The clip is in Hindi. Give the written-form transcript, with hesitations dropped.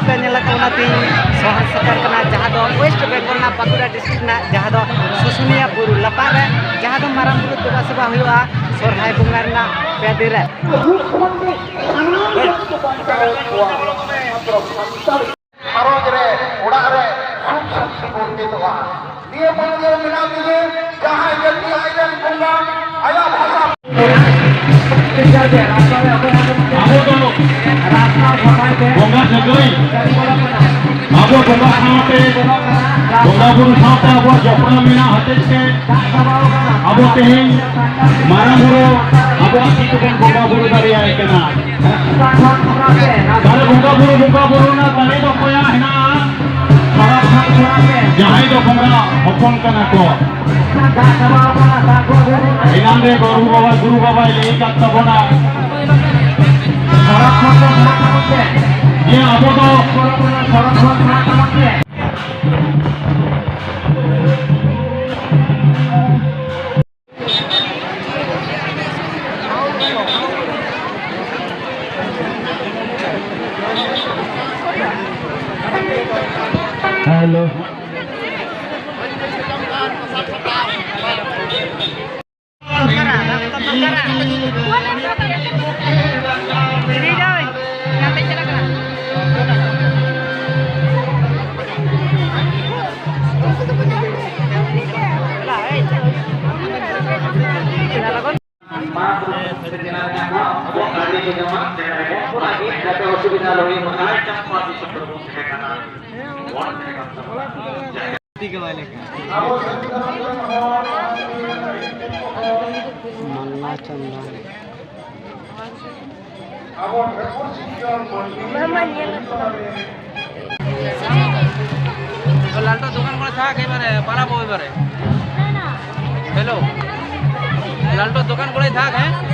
पे नेलती सहर सेटर जहाँ वेस्ट बेंगल बाकुड़ा डिस्ट्रिक्ट जहाँ सुसुनिया बुरु लपार जहाँ माराम बुरु देवा सेवा हुआ सरहाय बंगा पे दिन बंगा सगई अब बंगा साथे बंगा बुरु साथे अब जपना मेना हते के अब तेहें माराम बुरु अब सीतुकन बंगा बुरु दारिया एकना दारे बंगा बुरु ना दारे दो कोया हेना जहां दो बंगा हपन कना को इनाम रे गुरु बाबा ले काता बना ये अब तो हेलो लालटा दुकान করে থাক এবারে পারাবো এবারে हेलो लालटा दुकान করে থাক হ্যাঁ